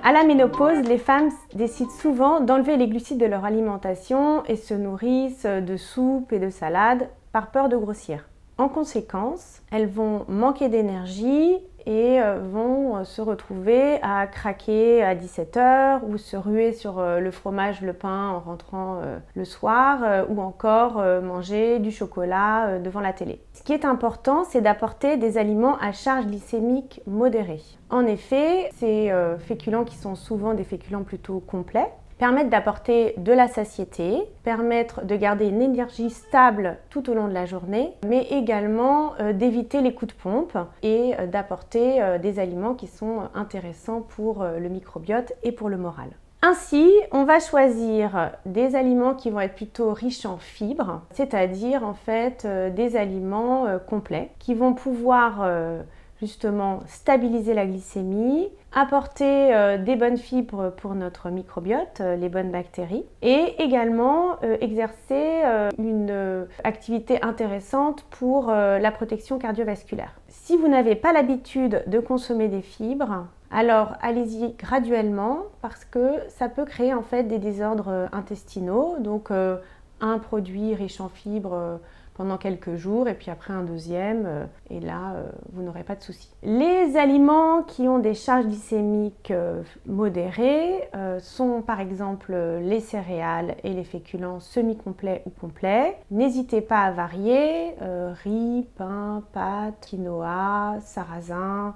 À la ménopause, les femmes décident souvent d'enlever les glucides de leur alimentation et se nourrissent de soupe et de salade par peur de grossir. En conséquence, elles vont manquer d'énergie et vont se retrouver à craquer à 17 h ou se ruer sur le fromage, le pain en rentrant le soir ou encore manger du chocolat devant la télé. Ce qui est important, c'est d'apporter des aliments à charge glycémique modérée. En effet, ces féculents qui sont souvent des féculents plutôt complets permettent d'apporter de la satiété, permettre de garder une énergie stable tout au long de la journée, mais également d'éviter les coups de pompe et d'apporter des aliments qui sont intéressants pour le microbiote et pour le moral. Ainsi, on va choisir des aliments qui vont être plutôt riches en fibres, c'est-à-dire en fait des aliments complets qui vont pouvoir justement stabiliser la glycémie, apporter des bonnes fibres pour notre microbiote, les bonnes bactéries, et également exercer une activité intéressante pour la protection cardiovasculaire. Si vous n'avez pas l'habitude de consommer des fibres, alors allez-y graduellement parce que ça peut créer en fait des désordres intestinaux, donc un produit riche en fibres pendant quelques jours et puis après un deuxième et là vous n'aurez pas de soucis. Les aliments qui ont des charges glycémiques modérées sont par exemple les céréales et les féculents semi-complets ou complets. N'hésitez pas à varier riz, pain, pâtes, quinoa, sarrasin,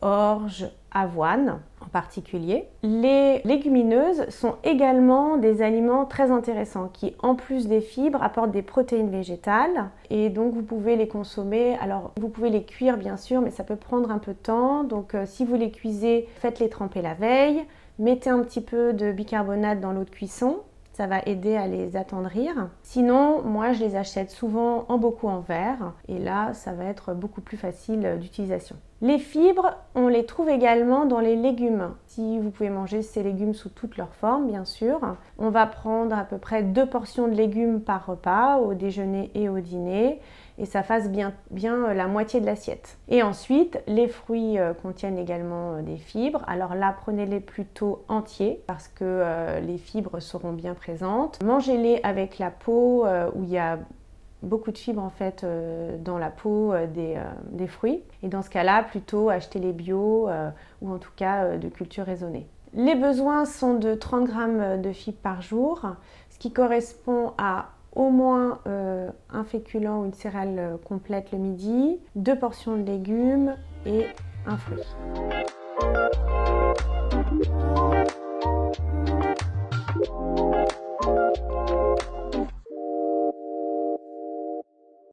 orge, avoine en particulier. Les légumineuses sont également des aliments très intéressants qui, en plus des fibres, apportent des protéines végétales et donc vous pouvez les consommer. Alors vous pouvez les cuire bien sûr, mais ça peut prendre un peu de temps. Donc si vous les cuisez, faites-les tremper la veille, mettez un petit peu de bicarbonate dans l'eau de cuisson. Ça va aider à les attendrir. Sinon, moi je les achète souvent en bocaux en verre et là ça va être beaucoup plus facile d'utilisation. Les fibres, on les trouve également dans les légumes. Si vous pouvez manger ces légumes sous toutes leurs formes, bien sûr. On va prendre à peu près 2 portions de légumes par repas, au déjeuner et au dîner, et ça fasse bien la moitié de l'assiette. Et ensuite, les fruits contiennent également des fibres. Alors là, prenez-les plutôt entiers parce que les fibres seront bien présentes. Mangez-les avec la peau où il y a beaucoup de fibres en fait dans la peau des fruits. Et dans ce cas-là, plutôt acheter les bio ou en tout cas de culture raisonnée. Les besoins sont de 30 g de fibres par jour, ce qui correspond à au moins un féculent ou une céréale complète le midi, 2 portions de légumes et un fruit.